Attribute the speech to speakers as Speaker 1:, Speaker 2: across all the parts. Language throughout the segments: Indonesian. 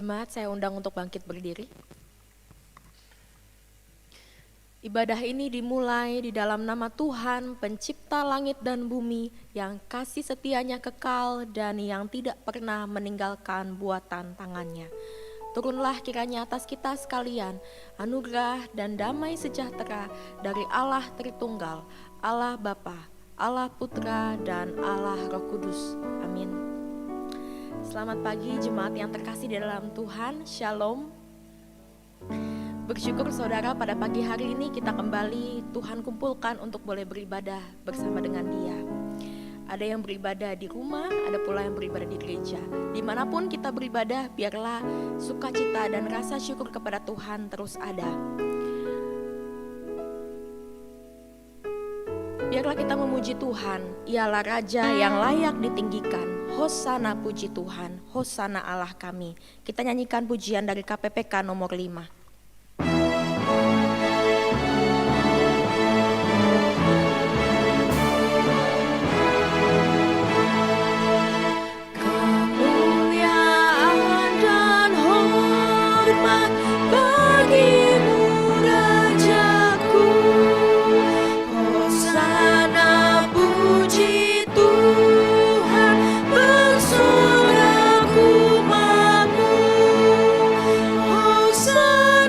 Speaker 1: Jemaat, saya undang untuk bangkit berdiri. Ibadah ini dimulai di dalam nama Tuhan, pencipta langit dan bumi, yang kasih setianya kekal dan yang tidak pernah meninggalkan buatan tangannya. Turunlah kiranya atas kita sekalian anugerah dan damai sejahtera dari Allah Tritunggal, Allah Bapa, Allah Putra, dan Allah Roh Kudus. Amin. Selamat pagi jemaat yang terkasih di dalam Tuhan, Shalom. Bersyukur saudara, pada pagi hari ini kita kembali Tuhan kumpulkan untuk boleh beribadah bersama dengan Dia. Ada yang beribadah di rumah, ada pula yang beribadah di gereja. Dimanapun kita beribadah, biarlah sukacita dan rasa syukur kepada Tuhan terus ada. Biarlah kita memuji Tuhan, Ialah Raja yang layak ditinggikan. Hosana puji Tuhan, Hosana Allah kami. Kita nyanyikan pujian dari KPPK nomor 5.
Speaker 2: Hosanna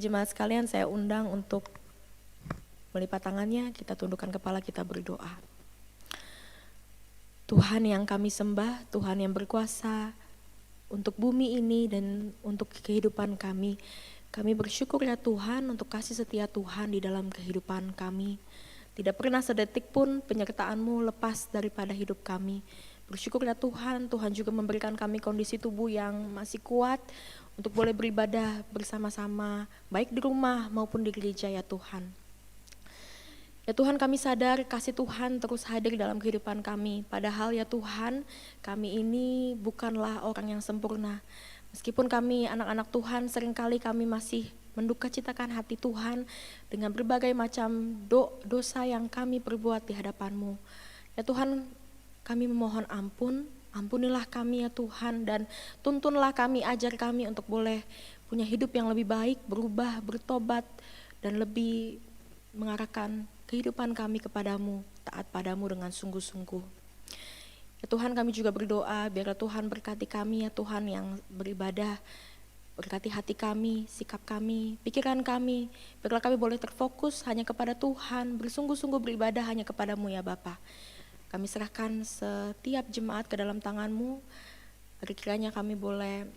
Speaker 1: Mari jemaat sekalian saya undang untuk melipat tangannya, kita tundukkan kepala, kita berdoa. Tuhan yang kami sembah, Tuhan yang berkuasa untuk bumi ini dan untuk kehidupan kami. Kami bersyukur ya Tuhan untuk kasih setia Tuhan di dalam kehidupan kami. Tidak pernah sedetik pun penyertaan-Mu lepas daripada hidup kami. Bersyukur ya Tuhan, Tuhan juga memberikan kami kondisi tubuh yang masih kuat untuk boleh beribadah bersama-sama, baik di rumah maupun di gereja ya Tuhan. Ya Tuhan, kami sadar kasih Tuhan terus hadir dalam kehidupan kami. Padahal ya Tuhan, kami ini bukanlah orang yang sempurna. Meskipun kami anak-anak Tuhan, seringkali kami masih mendukacitakan hati Tuhan dengan berbagai macam dosa yang kami perbuat di hadapan-Mu. Ya Tuhan, kami memohon ampun, ampunilah kami ya Tuhan, dan tuntunlah kami, ajar kami untuk boleh punya hidup yang lebih baik, berubah, bertobat, dan lebih mengarahkan kehidupan kami kepadamu, taat padamu dengan sungguh-sungguh. Ya Tuhan, kami juga berdoa biar Tuhan berkati kami ya Tuhan yang beribadah, berkati hati kami, sikap kami, pikiran kami, biarlah kami boleh terfokus hanya kepada Tuhan, bersungguh-sungguh beribadah hanya kepadamu ya Bapa. Kami serahkan setiap jemaat ke dalam tangan-Mu, agar kiranya kami boleh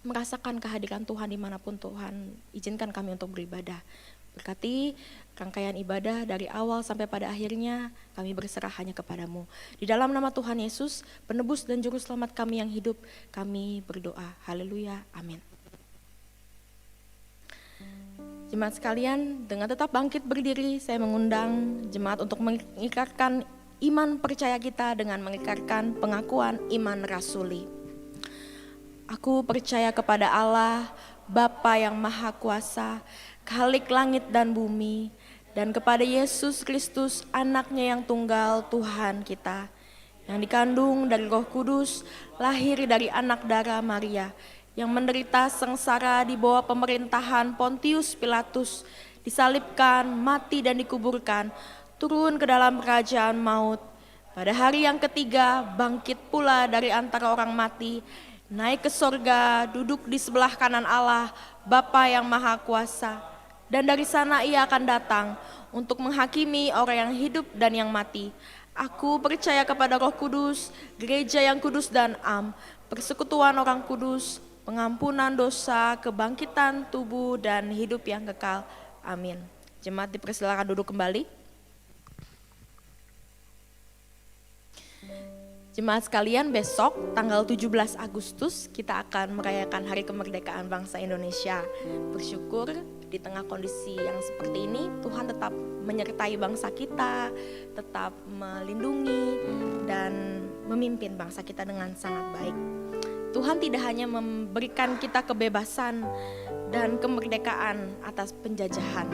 Speaker 1: merasakan kehadiran Tuhan dimanapun Tuhan izinkan kami untuk beribadah. Berkati rangkaian ibadah dari awal sampai pada akhirnya, kami berserah hanya kepadamu. Di dalam nama Tuhan Yesus, penebus dan juru selamat kami yang hidup, kami berdoa. Haleluya, amin. Jemaat sekalian, dengan tetap bangkit berdiri, saya mengundang jemaat untuk mengikrarkan iman percaya kita dengan mengikrarkan pengakuan iman rasuli. Aku percaya kepada Allah, Bapa yang Maha Kuasa, Khalik langit dan bumi, dan kepada Yesus Kristus, anaknya yang tunggal Tuhan kita, yang dikandung dari Roh Kudus, lahir dari anak darah Maria, yang menderita sengsara di bawah pemerintahan Pontius Pilatus, disalibkan, mati dan dikuburkan, turun ke dalam kerajaan maut. Pada hari yang ketiga bangkit pula dari antara orang mati, naik ke sorga, duduk di sebelah kanan Allah, Bapa yang Maha Kuasa. Dan dari sana ia akan datang untuk menghakimi orang yang hidup dan yang mati. Aku percaya kepada Roh Kudus, gereja yang kudus dan am, persekutuan orang kudus, pengampunan dosa, kebangkitan tubuh dan hidup yang kekal. Amin. Jemaat dipersilakan duduk kembali. Jemaat sekalian, besok tanggal 17 Agustus kita akan merayakan Hari Kemerdekaan Bangsa Indonesia. Bersyukur di tengah kondisi yang seperti ini, Tuhan tetap menyertai bangsa kita, tetap melindungi dan memimpin bangsa kita dengan sangat baik. Tuhan tidak hanya memberikan kita kebebasan dan kemerdekaan atas penjajahan,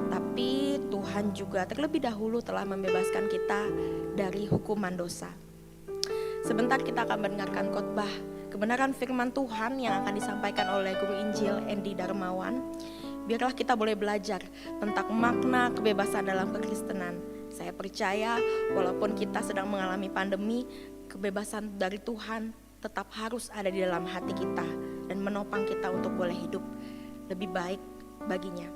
Speaker 1: tapi Tuhan juga terlebih dahulu telah membebaskan kita dari hukuman dosa. Sebentar kita akan mendengarkan khotbah kebenaran firman Tuhan yang akan disampaikan oleh Guru Injil Andy Darmawan. Biarlah kita boleh belajar tentang makna kebebasan dalam kekristenan. Saya percaya walaupun kita sedang mengalami pandemi, kebebasan dari Tuhan tetap harus ada di dalam hati kita dan menopang kita untuk boleh hidup lebih baik baginya.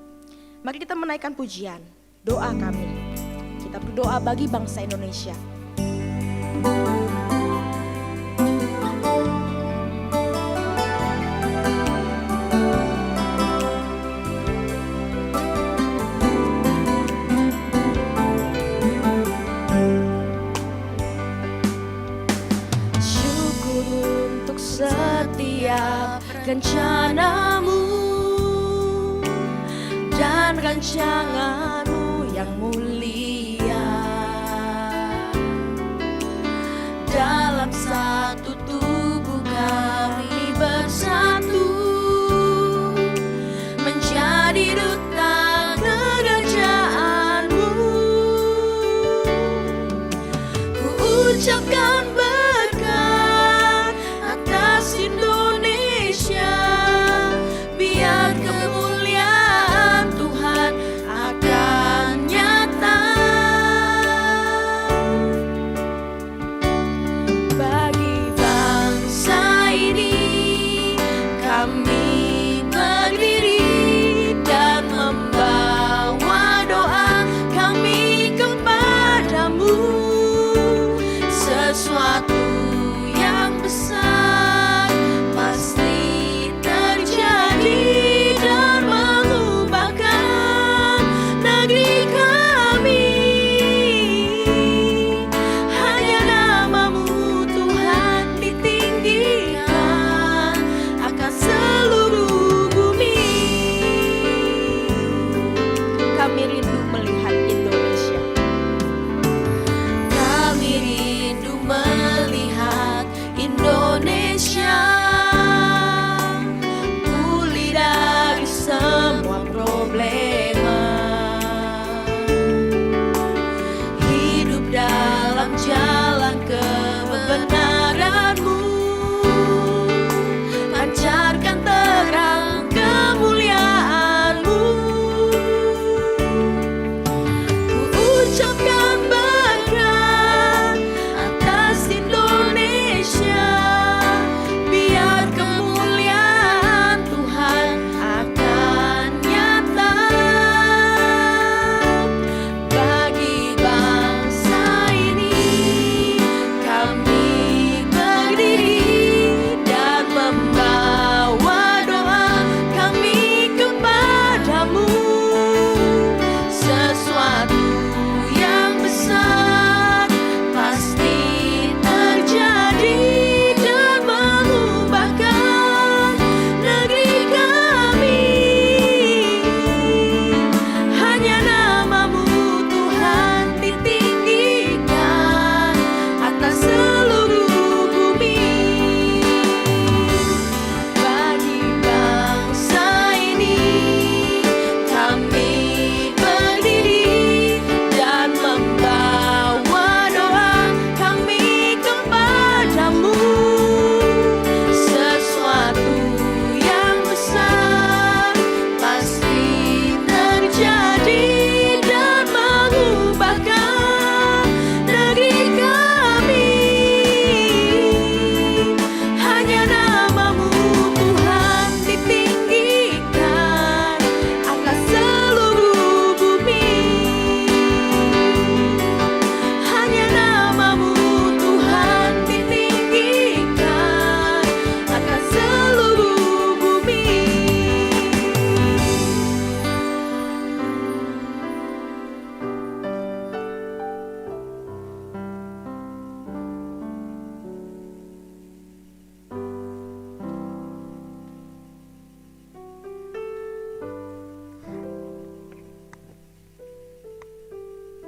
Speaker 1: Mari kita menaikkan pujian, doa kami. Kita berdoa bagi bangsa Indonesia. Rencanamu dan rancanganmu yang mulia, dalam satu tubuh kami bersatu, menjadi duta kerajaanmu. Ku ucapkan berkat atas Indonesia, biar kemuliaan Tuhan akan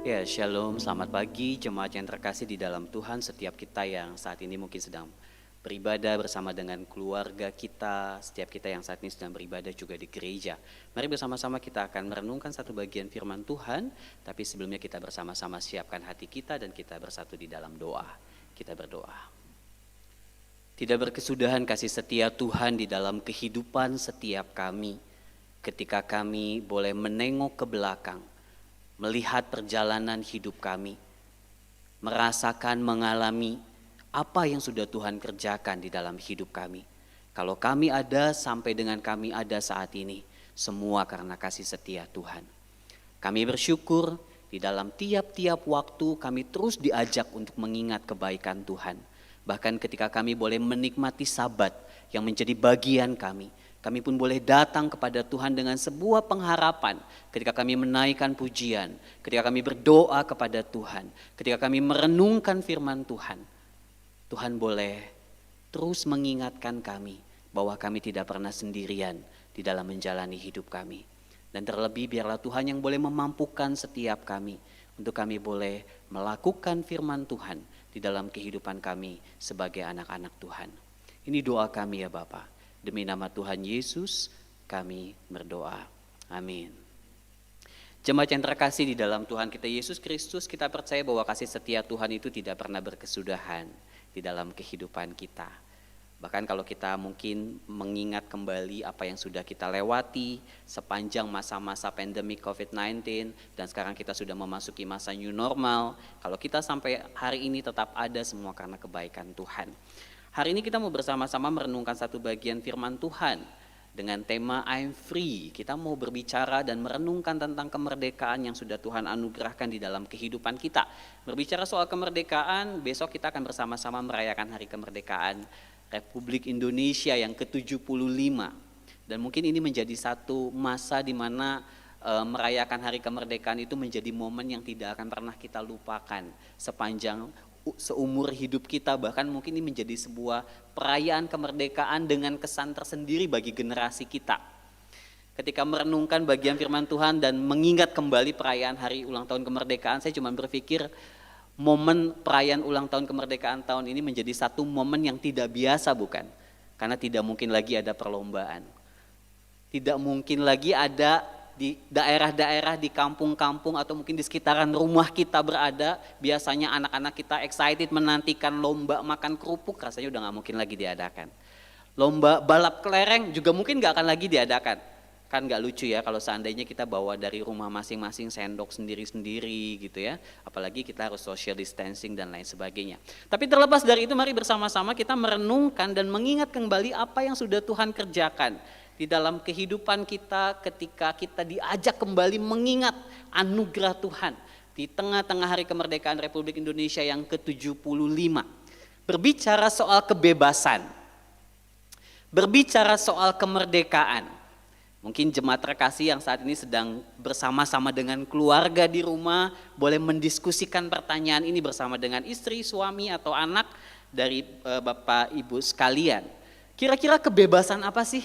Speaker 2: Ya, shalom, selamat pagi jemaat yang terkasih di dalam Tuhan. Setiap kita yang saat ini mungkin sedang beribadah bersama dengan keluarga kita, setiap kita yang saat ini sedang beribadah juga di gereja. Mari bersama-sama kita akan merenungkan satu bagian firman Tuhan, tapi sebelumnya kita bersama-sama siapkan hati kita dan kita bersatu di dalam doa. Kita berdoa. Tidak berkesudahan kasih setia Tuhan di dalam kehidupan setiap kami, ketika kami boleh menengok ke belakang, melihat perjalanan hidup kami, merasakan, mengalami apa yang sudah Tuhan kerjakan di dalam hidup kami. Kalau kami ada sampai dengan kami ada saat ini, semua karena kasih setia Tuhan. Kami bersyukur di dalam tiap-tiap waktu kami terus diajak untuk mengingat kebaikan Tuhan. Bahkan ketika kami boleh menikmati Sabat yang menjadi bagian kami pun boleh datang kepada Tuhan dengan sebuah pengharapan ketika kami menaikkan pujian, ketika kami berdoa kepada Tuhan, ketika kami merenungkan firman Tuhan. Tuhan boleh terus mengingatkan kami bahwa kami tidak pernah sendirian di dalam menjalani hidup kami. Dan terlebih biarlah Tuhan yang boleh memampukan setiap kami untuk kami boleh melakukan firman Tuhan di dalam kehidupan kami sebagai anak-anak Tuhan. Ini doa kami ya Bapa. Demi nama Tuhan Yesus kami berdoa. Amin. Jemaat yang terkasih di dalam Tuhan kita Yesus Kristus, kita percaya bahwa kasih setia Tuhan itu tidak pernah berkesudahan di dalam kehidupan kita. Bahkan kalau kita mungkin mengingat kembali apa yang sudah kita lewati sepanjang masa-masa pandemi COVID-19 dan sekarang kita sudah memasuki masa new normal, kalau kita sampai hari ini tetap ada semua karena kebaikan Tuhan. Hari ini kita mau bersama-sama merenungkan satu bagian firman Tuhan dengan tema I'm Free. Kita mau berbicara dan merenungkan tentang kemerdekaan yang sudah Tuhan anugerahkan di dalam kehidupan kita. Berbicara soal kemerdekaan, besok kita akan bersama-sama merayakan hari kemerdekaan Republik Indonesia yang ke-75. Dan mungkin ini menjadi satu masa di mana merayakan hari kemerdekaan itu menjadi momen yang tidak akan pernah kita lupakan sepanjang seumur hidup kita, bahkan mungkin ini menjadi sebuah perayaan kemerdekaan dengan kesan tersendiri bagi generasi kita. Ketika merenungkan bagian firman Tuhan dan mengingat kembali perayaan hari ulang tahun kemerdekaan, saya cuma berpikir momen perayaan ulang tahun kemerdekaan tahun ini menjadi satu momen yang tidak biasa, bukan? Karena tidak mungkin lagi ada perlombaan. Tidak mungkin lagi ada di daerah-daerah, di kampung-kampung atau mungkin di sekitaran rumah kita berada, biasanya anak-anak kita excited menantikan lomba makan kerupuk, rasanya udah gak mungkin lagi diadakan. Lomba balap kelereng juga mungkin gak akan lagi diadakan. Kan gak lucu ya kalau seandainya kita bawa dari rumah masing-masing sendok sendiri-sendiri gitu ya. Apalagi kita harus social distancing dan lain sebagainya. Tapi terlepas dari itu, mari bersama-sama kita merenungkan dan mengingat kembali apa yang sudah Tuhan kerjakan di dalam kehidupan kita ketika kita diajak kembali mengingat anugerah Tuhan di tengah-tengah hari kemerdekaan Republik Indonesia yang ke-75. Berbicara soal kebebasan, berbicara soal kemerdekaan. Mungkin jemaat terkasih yang saat ini sedang bersama-sama dengan keluarga di rumah boleh mendiskusikan pertanyaan ini bersama dengan istri, suami atau anak dari Bapak Ibu sekalian. Kira-kira kebebasan apa sih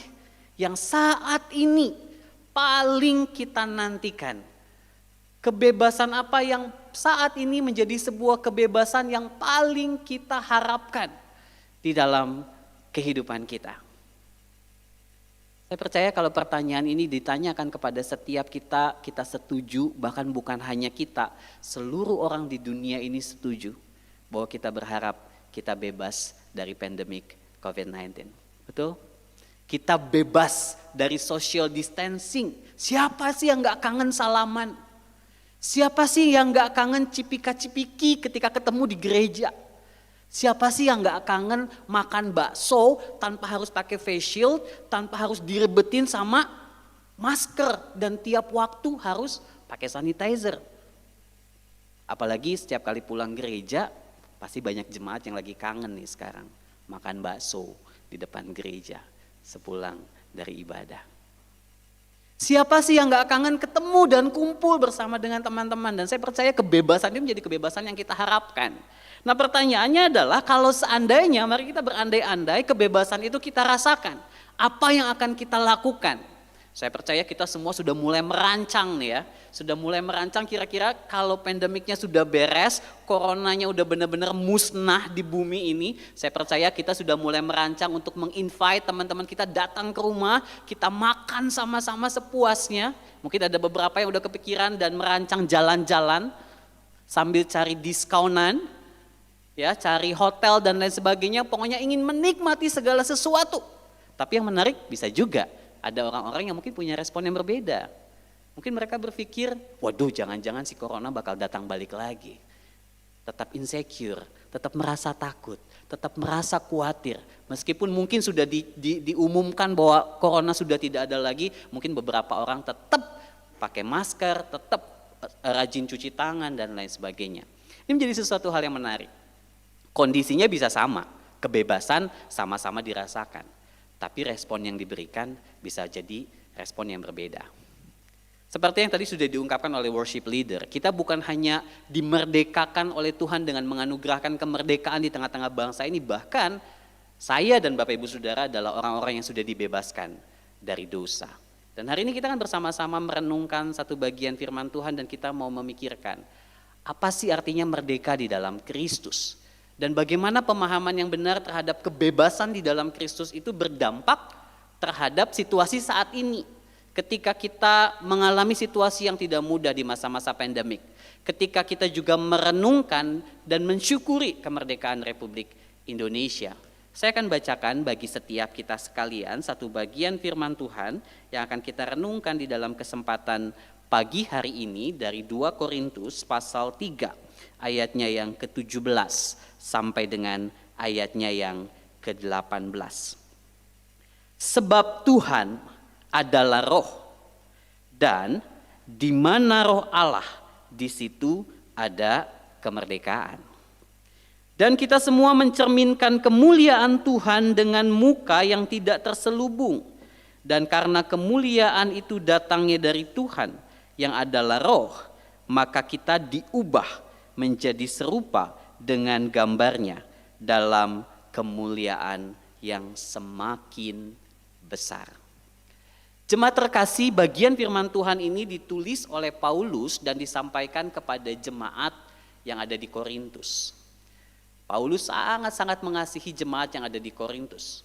Speaker 2: yang saat ini paling kita nantikan? Kebebasan apa yang saat ini menjadi sebuah kebebasan yang paling kita harapkan di dalam kehidupan kita? Saya percaya kalau pertanyaan ini ditanyakan kepada setiap kita, kita setuju, bahkan bukan hanya kita, seluruh orang di dunia ini setuju bahwa kita berharap kita bebas dari pandemik COVID-19. Betul? Kita bebas dari social distancing. Siapa sih yang gak kangen salaman? Siapa sih yang gak kangen cipika-cipiki ketika ketemu di gereja? Siapa sih yang gak kangen makan bakso tanpa harus pakai face shield, tanpa harus direbetin sama masker, dan tiap waktu harus pakai sanitizer? Apalagi setiap kali pulang gereja, pasti banyak jemaat yang lagi kangen nih sekarang makan bakso di depan gereja sepulang dari ibadah. Siapa sih yang gak kangen ketemu dan kumpul bersama dengan teman-teman? Dan saya percaya kebebasan itu menjadi kebebasan yang kita harapkan. Nah pertanyaannya adalah, kalau seandainya, mari kita berandai-andai kebebasan itu kita rasakan, apa yang akan kita lakukan? Saya percaya kita semua sudah mulai merancang nih ya. Sudah mulai merancang kira-kira kalau pandemiknya sudah beres, coronanya udah benar-benar musnah di bumi ini. Saya percaya kita sudah mulai merancang untuk menginvite teman-teman kita datang ke rumah, kita makan sama-sama sepuasnya. Mungkin ada beberapa yang udah kepikiran dan merancang jalan-jalan sambil cari diskonan, ya, cari hotel dan lain sebagainya. Pokoknya ingin menikmati segala sesuatu. Tapi yang menarik bisa juga ada orang-orang yang mungkin punya respon yang berbeda. Mungkin mereka berpikir, waduh jangan-jangan si corona bakal datang balik lagi. Tetap insecure, tetap merasa takut, tetap merasa khawatir. Meskipun mungkin sudah diumumkan bahwa corona sudah tidak ada lagi, mungkin beberapa orang tetap pakai masker, tetap rajin cuci tangan dan lain sebagainya. Ini menjadi sesuatu hal yang menarik. Kondisinya bisa sama, kebebasan sama-sama dirasakan. Tapi respon yang diberikan bisa jadi respon yang berbeda. Seperti yang tadi sudah diungkapkan oleh worship leader, kita bukan hanya dimerdekakan oleh Tuhan dengan menganugerahkan kemerdekaan di tengah-tengah bangsa ini, bahkan saya dan Bapak Ibu Saudara adalah orang-orang yang sudah dibebaskan dari dosa. Dan hari ini kita akan bersama-sama merenungkan satu bagian firman Tuhan dan kita mau memikirkan apa sih artinya merdeka di dalam Kristus. Dan bagaimana pemahaman yang benar terhadap kebebasan di dalam Kristus itu berdampak terhadap situasi saat ini. Ketika kita mengalami situasi yang tidak mudah di masa-masa pandemik. Ketika kita juga merenungkan dan mensyukuri kemerdekaan Republik Indonesia. Saya akan bacakan bagi setiap kita sekalian satu bagian firman Tuhan yang akan kita renungkan di dalam kesempatan pagi hari ini dari 2 Korintus pasal 3. Ayatnya yang ke-17 sampai dengan ayatnya yang ke-18. Sebab Tuhan adalah roh dan di mana roh Allah di situ ada kemerdekaan. Dan kita semua mencerminkan kemuliaan Tuhan dengan muka yang tidak terselubung. Dan karena kemuliaan itu datangnya dari Tuhan yang adalah roh, maka kita diubah menjadi serupa dengan gambarnya dalam kemuliaan yang semakin besar. Jemaat terkasih, bagian firman Tuhan ini ditulis oleh Paulus dan disampaikan kepada jemaat yang ada di Korintus. Paulus sangat-sangat mengasihi jemaat yang ada di Korintus.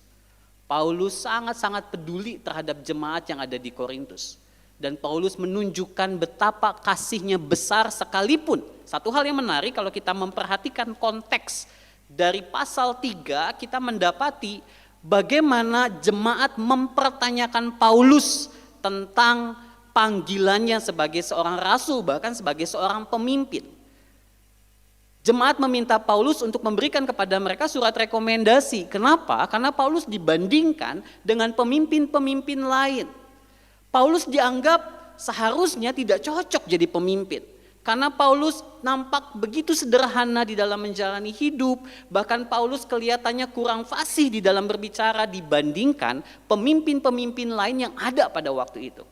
Speaker 2: Paulus sangat-sangat peduli terhadap jemaat yang ada di Korintus. Dan Paulus menunjukkan betapa kasihnya besar sekalipun. Satu hal yang menarik kalau kita memperhatikan konteks dari pasal 3, kita mendapati bagaimana jemaat mempertanyakan Paulus tentang panggilannya sebagai seorang rasul, bahkan sebagai seorang pemimpin. Jemaat meminta Paulus untuk memberikan kepada mereka surat rekomendasi. Kenapa? Karena Paulus dibandingkan dengan pemimpin-pemimpin lain. Paulus dianggap seharusnya tidak cocok jadi pemimpin. Karena Paulus nampak begitu sederhana di dalam menjalani hidup. Bahkan Paulus kelihatannya kurang fasih di dalam berbicara dibandingkan pemimpin-pemimpin lain yang ada pada waktu itu.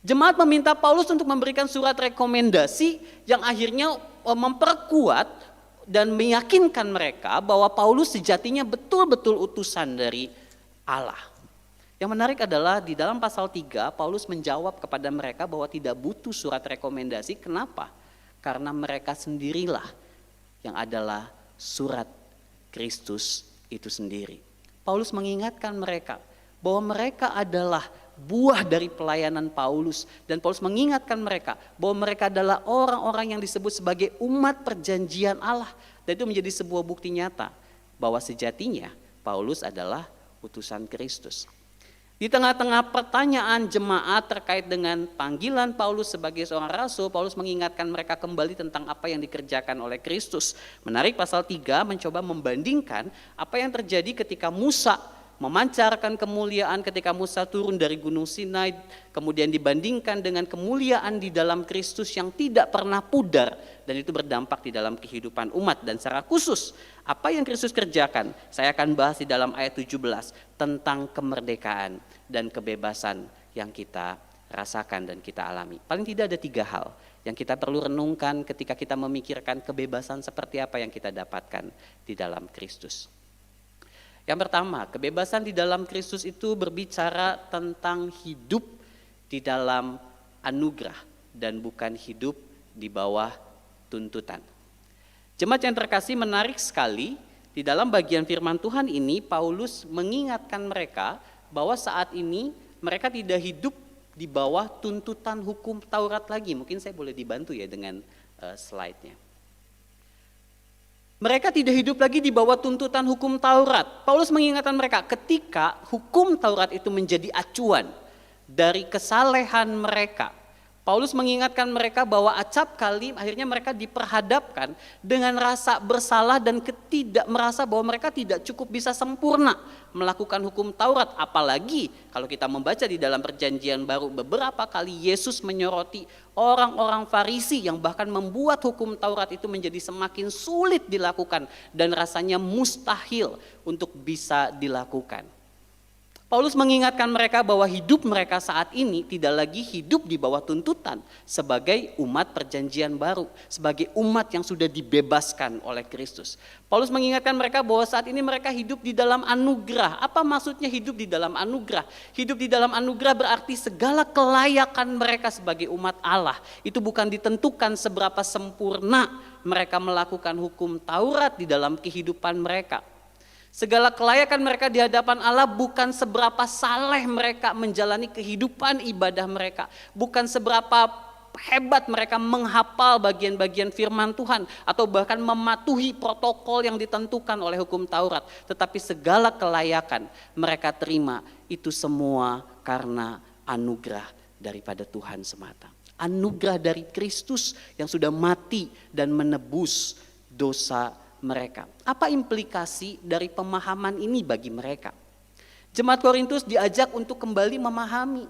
Speaker 2: Jemaat meminta Paulus untuk memberikan surat rekomendasi yang akhirnya memperkuat dan meyakinkan mereka bahwa Paulus sejatinya betul-betul utusan dari Allah. Yang menarik adalah di dalam pasal 3 Paulus menjawab kepada mereka bahwa tidak butuh surat rekomendasi. Kenapa? Karena mereka sendirilah yang adalah surat Kristus itu sendiri. Paulus mengingatkan mereka bahwa mereka adalah buah dari pelayanan Paulus. Dan Paulus mengingatkan mereka bahwa mereka adalah orang-orang yang disebut sebagai umat perjanjian Allah. Dan itu menjadi sebuah bukti nyata bahwa sejatinya Paulus adalah utusan Kristus. Di tengah-tengah pertanyaan jemaat terkait dengan panggilan Paulus sebagai seorang rasul, Paulus mengingatkan mereka kembali tentang apa yang dikerjakan oleh Kristus. Menarik, pasal 3 mencoba membandingkan apa yang terjadi ketika Musa memancarkan kemuliaan ketika Musa turun dari Gunung Sinai, kemudian dibandingkan dengan kemuliaan di dalam Kristus yang tidak pernah pudar, dan itu berdampak di dalam kehidupan umat. Dan secara khusus apa yang Kristus kerjakan, saya akan bahas di dalam ayat 17 tentang kemerdekaan dan kebebasan yang kita rasakan dan kita alami. Paling tidak ada 3 hal yang kita perlu renungkan ketika kita memikirkan kebebasan seperti apa yang kita dapatkan di dalam Kristus. Yang pertama, kebebasan di dalam Kristus itu berbicara tentang hidup di dalam anugerah dan bukan hidup di bawah tuntutan. Jemaat yang terkasih, menarik sekali di dalam bagian firman Tuhan ini Paulus mengingatkan mereka bahwa saat ini mereka tidak hidup di bawah tuntutan hukum Taurat lagi. Mungkin saya boleh dibantu ya dengan slide-nya. Mereka tidak hidup lagi di bawah tuntutan hukum Taurat. Paulus mengingatkan mereka ketika hukum Taurat itu menjadi acuan dari kesalehan mereka. Paulus mengingatkan mereka bahwa acap kali akhirnya mereka diperhadapkan dengan rasa bersalah dan merasa bahwa mereka tidak cukup bisa sempurna melakukan hukum Taurat. Apalagi kalau kita membaca di dalam perjanjian baru, beberapa kali Yesus menyoroti orang-orang Farisi yang bahkan membuat hukum Taurat itu menjadi semakin sulit dilakukan dan rasanya mustahil untuk bisa dilakukan. Paulus mengingatkan mereka bahwa hidup mereka saat ini tidak lagi hidup di bawah tuntutan sebagai umat perjanjian baru, sebagai umat yang sudah dibebaskan oleh Kristus. Paulus mengingatkan mereka bahwa saat ini mereka hidup di dalam anugerah. Apa maksudnya hidup di dalam anugerah? Hidup di dalam anugerah berarti segala kelayakan mereka sebagai umat Allah itu bukan ditentukan seberapa sempurna mereka melakukan hukum Taurat di dalam kehidupan mereka. Segala kelayakan mereka di hadapan Allah bukan seberapa saleh mereka menjalani kehidupan ibadah mereka. Bukan seberapa hebat mereka menghafal bagian-bagian firman Tuhan. Atau bahkan mematuhi protokol yang ditentukan oleh hukum Taurat. Tetapi segala kelayakan mereka terima itu semua karena anugerah daripada Tuhan semata. Anugerah dari Kristus yang sudah mati dan menebus dosa mereka. Apa implikasi dari pemahaman ini bagi mereka? Jemaat Korintus diajak untuk kembali memahami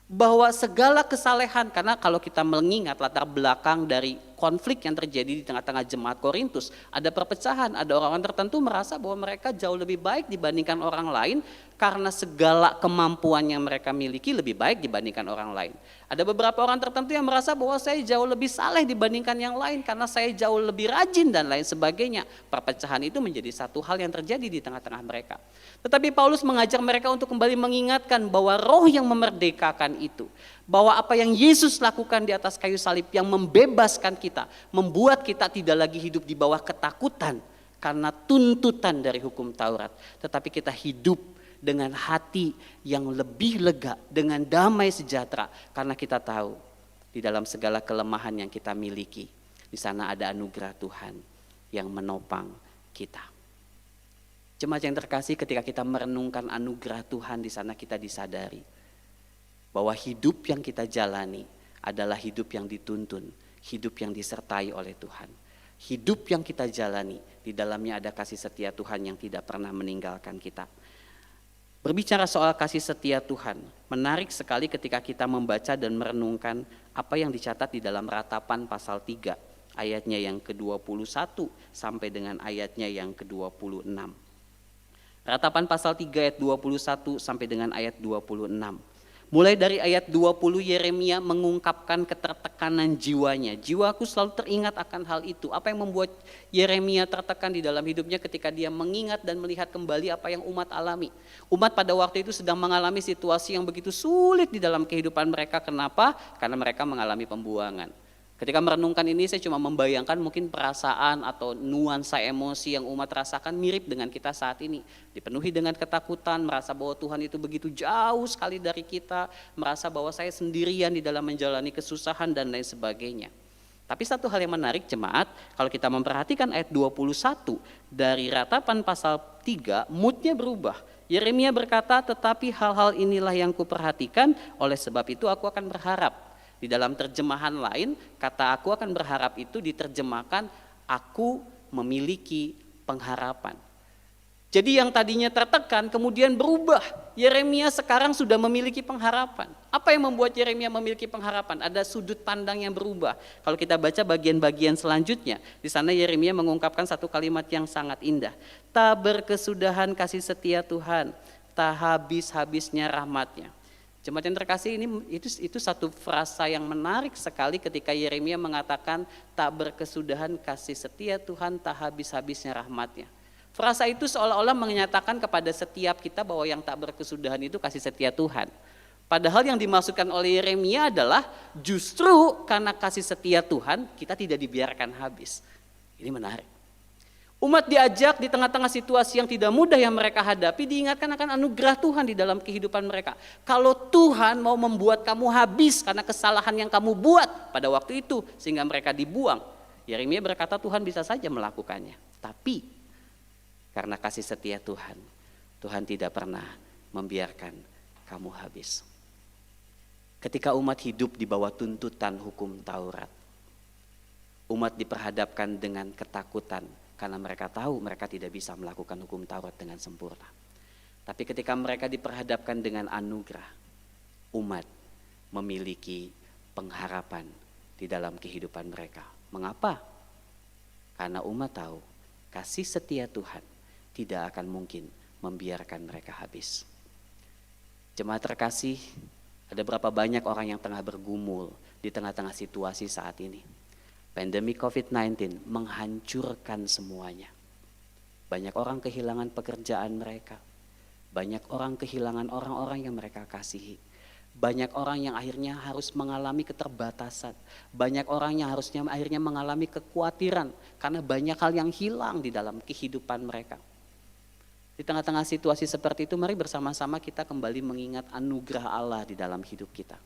Speaker 2: bahwa segala kesalehan, karena kalau kita mengingat latar belakang dari konflik yang terjadi di tengah-tengah jemaat Korintus, ada perpecahan, ada orang-orang tertentu merasa bahwa mereka jauh lebih baik dibandingkan orang lain karena segala kemampuan yang mereka miliki lebih baik dibandingkan orang lain. Ada beberapa orang tertentu yang merasa bahwa saya jauh lebih saleh dibandingkan yang lain karena saya jauh lebih rajin dan lain sebagainya. Perpecahan itu menjadi satu hal yang terjadi di tengah-tengah mereka. Tetapi Paulus mengajak mereka untuk kembali mengingatkan bahwa roh yang memerdekakan itu, bahwa apa yang Yesus lakukan di atas kayu salib yang membebaskan kita, membuat kita tidak lagi hidup di bawah ketakutan karena tuntutan dari hukum Taurat, tetapi kita hidup dengan hati yang lebih lega, dengan damai sejahtera, karena kita tahu di dalam segala kelemahan yang kita miliki, di sana ada anugerah Tuhan yang menopang kita. Jemaat yang terkasih, ketika kita merenungkan anugerah Tuhan, di sana kita disadari bahwa hidup yang kita jalani adalah hidup yang dituntun, hidup yang disertai oleh Tuhan. Hidup yang kita jalani, di dalamnya ada kasih setia Tuhan yang tidak pernah meninggalkan kita. Berbicara soal kasih setia Tuhan, menarik sekali ketika kita membaca dan merenungkan apa yang dicatat di dalam Ratapan pasal 3, ayatnya yang ke-21 sampai dengan ayatnya yang ke-26. Ratapan pasal 3 ayat 21 sampai dengan ayat 26. Mulai dari ayat 20 Yeremia mengungkapkan ketertekanan jiwanya. Jiwaku selalu teringat akan hal itu. Apa yang membuat Yeremia tertekan di dalam hidupnya ketika dia mengingat dan melihat kembali apa yang umat alami. Umat pada waktu itu sedang mengalami situasi yang begitu sulit di dalam kehidupan mereka. Kenapa? Karena mereka mengalami pembuangan. Ketika merenungkan ini saya cuma membayangkan mungkin perasaan atau nuansa emosi yang umat rasakan mirip dengan kita saat ini. Dipenuhi dengan ketakutan, merasa bahwa Tuhan itu begitu jauh sekali dari kita, merasa bahwa saya sendirian di dalam menjalani kesusahan dan lain sebagainya. Tapi satu hal yang menarik jemaat, kalau kita memperhatikan ayat 21 dari Ratapan pasal 3, moodnya berubah. Yeremia berkata, tetapi hal-hal inilah yang kuperhatikan, oleh sebab itu aku akan berharap. Di dalam terjemahan lain, kata aku akan berharap itu diterjemahkan aku memiliki pengharapan. Jadi yang tadinya tertekan kemudian berubah. Yeremia sekarang sudah memiliki pengharapan. Apa yang membuat Yeremia memiliki pengharapan? Ada sudut pandang yang berubah. Kalau kita baca bagian-bagian selanjutnya, di sana Yeremia mengungkapkan satu kalimat yang sangat indah. Tak berkesudahan kasih setia Tuhan, tak habis-habisnya rahmatnya. Jemaat yang terkasih, itu satu frasa yang menarik sekali ketika Yeremia mengatakan tak berkesudahan kasih setia Tuhan, tak habis-habisnya rahmatnya. Frasa itu seolah-olah menyatakan kepada setiap kita bahwa yang tak berkesudahan itu kasih setia Tuhan. Padahal yang dimaksudkan oleh Yeremia adalah justru karena kasih setia Tuhan kita tidak dibiarkan habis. Ini menarik. Umat diajak di tengah-tengah situasi yang tidak mudah yang mereka hadapi, diingatkan akan anugerah Tuhan di dalam kehidupan mereka. Kalau Tuhan mau membuat kamu habis karena kesalahan yang kamu buat pada waktu itu sehingga mereka dibuang, Yeremia berkata Tuhan bisa saja melakukannya. Tapi karena kasih setia Tuhan, Tuhan tidak pernah membiarkan kamu habis. Ketika umat hidup di bawah tuntutan hukum Taurat, umat diperhadapkan dengan ketakutan karena mereka tahu mereka tidak bisa melakukan hukum Taurat dengan sempurna. Tapi ketika mereka diperhadapkan dengan anugerah, umat memiliki pengharapan di dalam kehidupan mereka. Mengapa? Karena umat tahu kasih setia Tuhan tidak akan mungkin membiarkan mereka habis. Jemaat terkasih, ada berapa banyak orang yang tengah bergumul di tengah-tengah situasi saat ini. Pandemi COVID-19 menghancurkan semuanya. Banyak orang kehilangan pekerjaan mereka. Banyak orang kehilangan orang-orang yang mereka kasihi. Banyak orang yang akhirnya harus mengalami keterbatasan. Banyak orang yang harusnya akhirnya mengalami kekhawatiran karena banyak hal yang hilang di dalam kehidupan mereka. Di tengah-tengah situasi seperti itu, mari bersama-sama kita kembali mengingat anugerah Allah di dalam hidup kita.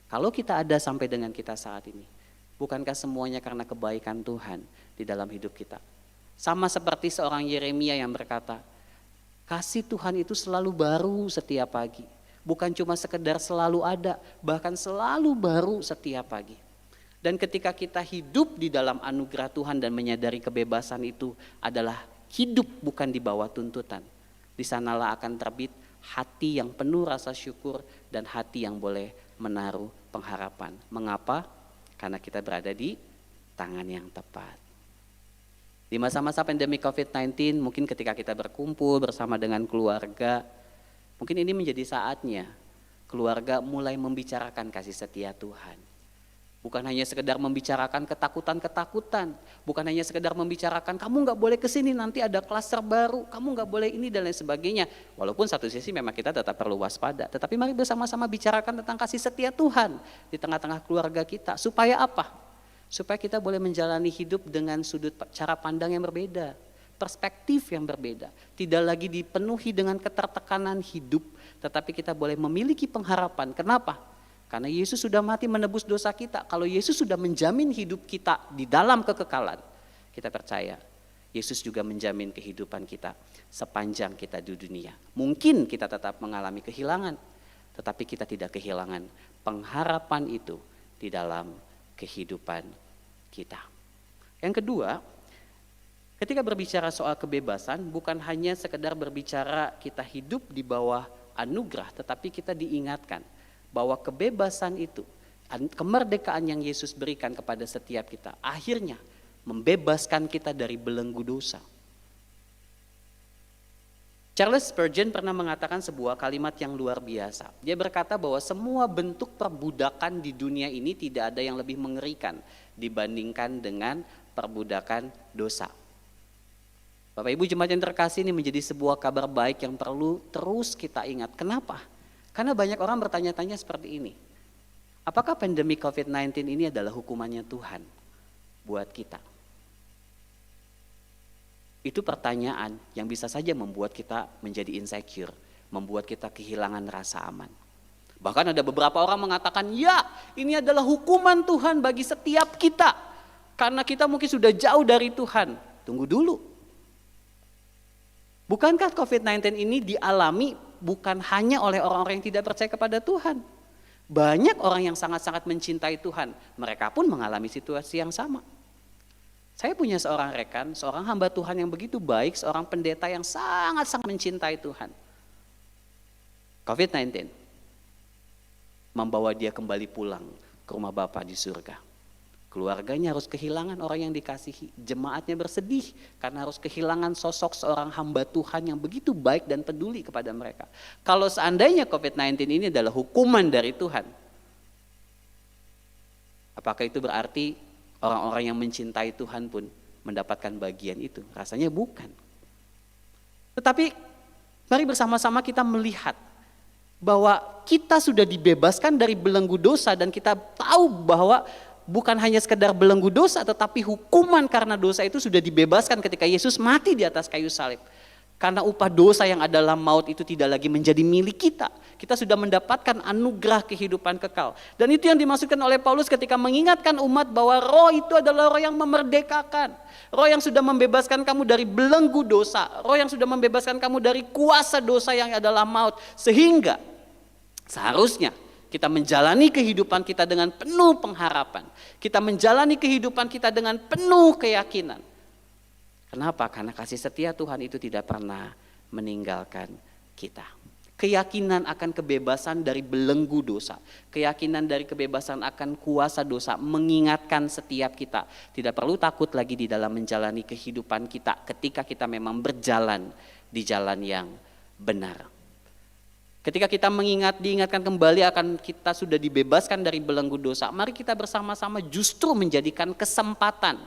Speaker 2: Kalau kita ada sampai dengan kita saat ini, bukankah semuanya karena kebaikan Tuhan di dalam hidup kita? Sama seperti seorang Yeremia yang berkata, kasih Tuhan itu selalu baru setiap pagi. Bukan cuma sekedar selalu ada, bahkan selalu baru setiap pagi. Dan ketika kita hidup di dalam anugerah Tuhan dan menyadari kebebasan itu adalah hidup bukan di bawah tuntutan. Di sanalah akan terbit hati yang penuh rasa syukur dan hati yang boleh menaruh pengharapan. Mengapa? Karena kita berada di tangan yang tepat. Di masa-masa pandemi COVID-19, mungkin ketika kita berkumpul bersama dengan keluarga, mungkin ini menjadi saatnya keluarga mulai membicarakan kasih setia Tuhan. Bukan hanya sekedar membicarakan ketakutan-ketakutan. Bukan hanya sekedar membicarakan kamu gak boleh kesini nanti ada klaster baru. Kamu gak boleh ini dan lain sebagainya. Walaupun satu sisi memang kita tetap perlu waspada. Tetapi mari bersama-sama bicarakan tentang kasih setia Tuhan di tengah-tengah keluarga kita. Supaya apa? Supaya kita boleh menjalani hidup dengan sudut cara pandang yang berbeda. Perspektif yang berbeda. Tidak lagi dipenuhi dengan ketertekanan hidup. Tetapi kita boleh memiliki pengharapan. Kenapa? Karena Yesus sudah mati menebus dosa kita. Kalau Yesus sudah menjamin hidup kita di dalam kekekalan, kita percaya Yesus juga menjamin kehidupan kita sepanjang kita di dunia. Mungkin kita tetap mengalami kehilangan, tetapi kita tidak kehilangan pengharapan itu di dalam kehidupan kita. Yang kedua, ketika berbicara soal kebebasan, bukan hanya sekedar berbicara kita hidup di bawah anugerah, tetapi kita diingatkan bahwa kebebasan itu, kemerdekaan yang Yesus berikan kepada setiap kita, akhirnya membebaskan kita dari belenggu dosa. Charles Spurgeon pernah mengatakan sebuah kalimat yang luar biasa. Dia berkata bahwa semua bentuk perbudakan di dunia ini tidak ada yang lebih mengerikan dibandingkan dengan perbudakan dosa. Bapak Ibu jemaat yang terkasih, ini menjadi sebuah kabar baik yang perlu terus kita ingat. Kenapa? Karena banyak orang bertanya-tanya seperti ini. Apakah pandemi COVID-19 ini adalah hukumannya Tuhan buat kita? Itu pertanyaan yang bisa saja membuat kita menjadi insecure, membuat kita kehilangan rasa aman. Bahkan ada beberapa orang mengatakan, ya ini adalah hukuman Tuhan bagi setiap kita. Karena kita mungkin sudah jauh dari Tuhan. Tunggu dulu. Bukankah COVID-19 ini dialami bukan hanya oleh orang-orang yang tidak percaya kepada Tuhan. Banyak orang yang sangat-sangat mencintai Tuhan. Mereka pun mengalami situasi yang sama. Saya punya seorang rekan, seorang hamba Tuhan yang begitu baik, seorang pendeta yang sangat-sangat mencintai Tuhan. COVID-19 membawa dia kembali pulang ke rumah Bapa di surga. Keluarganya harus kehilangan orang yang dikasihi. Jemaatnya bersedih karena harus kehilangan sosok seorang hamba Tuhan yang begitu baik dan peduli kepada mereka. Kalau seandainya COVID-19 ini adalah hukuman dari Tuhan, apakah itu berarti orang-orang yang mencintai Tuhan pun mendapatkan bagian itu? Rasanya bukan. Tetapi mari bersama-sama kita melihat bahwa kita sudah dibebaskan dari belenggu dosa dan kita tahu bahwa bukan hanya sekedar belenggu dosa tetapi hukuman karena dosa itu sudah dibebaskan ketika Yesus mati di atas kayu salib. Karena upah dosa yang adalah maut itu tidak lagi menjadi milik kita. Kita sudah mendapatkan anugerah kehidupan kekal. Dan itu yang dimaksudkan oleh Paulus ketika mengingatkan umat bahwa roh itu adalah roh yang memerdekakan. Roh yang sudah membebaskan kamu dari belenggu dosa. Roh yang sudah membebaskan kamu dari kuasa dosa yang adalah maut. Sehingga seharusnya kita menjalani kehidupan kita dengan penuh pengharapan. Kita menjalani kehidupan kita dengan penuh keyakinan. Kenapa? Karena kasih setia Tuhan itu tidak pernah meninggalkan kita. Keyakinan akan kebebasan dari belenggu dosa. Keyakinan dari kebebasan akan kuasa dosa mengingatkan setiap kita. Tidak perlu takut lagi di dalam menjalani kehidupan kita ketika kita memang berjalan di jalan yang benar. Ketika kita diingatkan kembali akan kita sudah dibebaskan dari belenggu dosa. Mari kita bersama-sama justru menjadikan kesempatan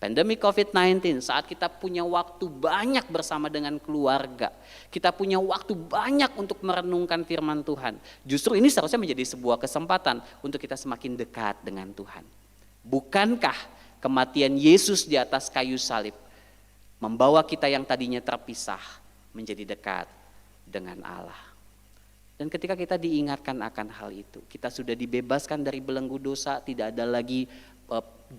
Speaker 2: pandemi COVID-19 saat kita punya waktu banyak bersama dengan keluarga. Kita punya waktu banyak untuk merenungkan firman Tuhan. Justru ini seharusnya menjadi sebuah kesempatan untuk kita semakin dekat dengan Tuhan. Bukankah kematian Yesus di atas kayu salib membawa kita yang tadinya terpisah menjadi dekat dengan Allah? Dan ketika kita diingatkan akan hal itu, kita sudah dibebaskan dari belenggu dosa, tidak ada lagi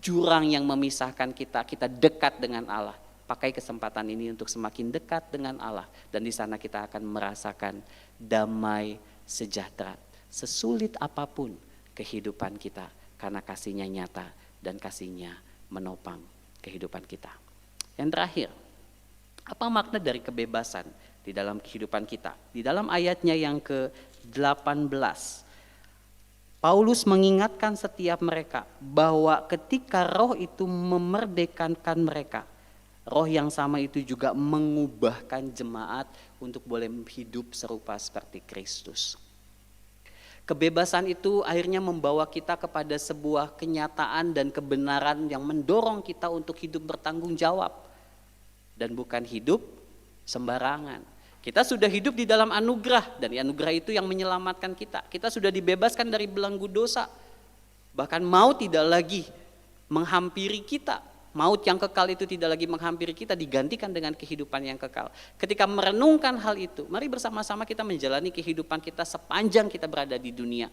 Speaker 2: jurang yang memisahkan kita, kita dekat dengan Allah. Pakai kesempatan ini untuk semakin dekat dengan Allah dan di sana kita akan merasakan damai sejahtera. Sesulit apapun kehidupan kita karena kasih-Nya nyata dan kasih-Nya menopang kehidupan kita. Yang terakhir, apa makna dari kebebasan di dalam kehidupan kita? Di dalam ayatnya yang ke-18, Paulus mengingatkan setiap mereka bahwa ketika roh itu memerdekakan mereka, roh yang sama itu juga mengubahkan jemaat untuk boleh hidup serupa seperti Kristus. Kebebasan itu akhirnya membawa kita kepada sebuah kenyataan dan kebenaran yang mendorong kita untuk hidup bertanggung jawab. Dan bukan hidup sembarangan. Kita sudah hidup di dalam anugerah dan anugerah itu yang menyelamatkan kita. Kita sudah dibebaskan dari belenggu dosa. Bahkan maut tidak lagi menghampiri kita. Maut yang kekal itu tidak lagi menghampiri kita, digantikan dengan kehidupan yang kekal. Ketika merenungkan hal itu, mari bersama-sama kita menjalani kehidupan kita sepanjang kita berada di dunia.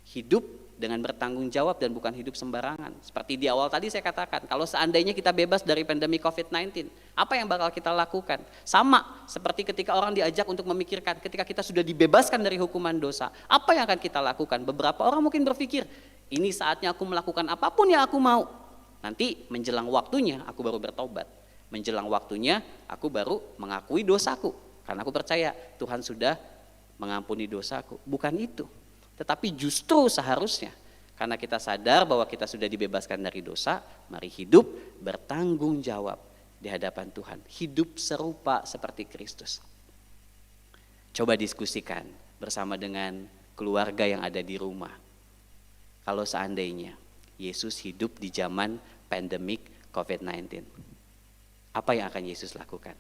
Speaker 2: Hidup dengan bertanggung jawab dan bukan hidup sembarangan. Seperti di awal tadi saya katakan, kalau seandainya kita bebas dari pandemi COVID-19, apa yang bakal kita lakukan? Sama seperti ketika orang diajak untuk memikirkan ketika kita sudah dibebaskan dari hukuman dosa, apa yang akan kita lakukan? Beberapa orang mungkin berpikir, ini saatnya aku melakukan apapun yang aku mau. Nanti menjelang waktunya aku baru bertobat. Menjelang waktunya aku baru mengakui dosaku. Karena aku percaya Tuhan sudah mengampuni dosaku. Bukan itu. Tetapi justru seharusnya karena kita sadar bahwa kita sudah dibebaskan dari dosa, mari hidup bertanggung jawab di hadapan Tuhan. Hidup serupa seperti Kristus. Coba diskusikan bersama dengan keluarga yang ada di rumah. Kalau seandainya Yesus hidup di zaman pandemik COVID-19, apa yang akan Yesus lakukan?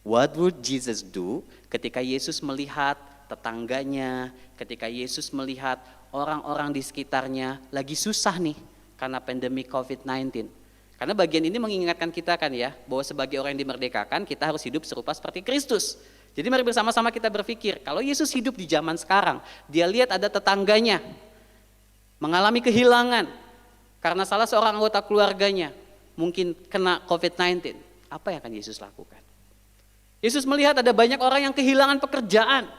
Speaker 2: What would Jesus do ketika Yesus melihat tetangganya, ketika Yesus melihat orang-orang di sekitarnya lagi susah nih karena pandemi COVID-19. Karena bagian ini mengingatkan kita kan ya, bahwa sebagai orang yang dimerdekakan kita harus hidup serupa seperti Kristus. Jadi mari bersama-sama kita berpikir, kalau Yesus hidup di zaman sekarang, dia lihat ada tetangganya mengalami kehilangan karena salah seorang anggota keluarganya mungkin kena COVID-19. Apa yang akan Yesus lakukan? Yesus melihat ada banyak orang yang kehilangan pekerjaan,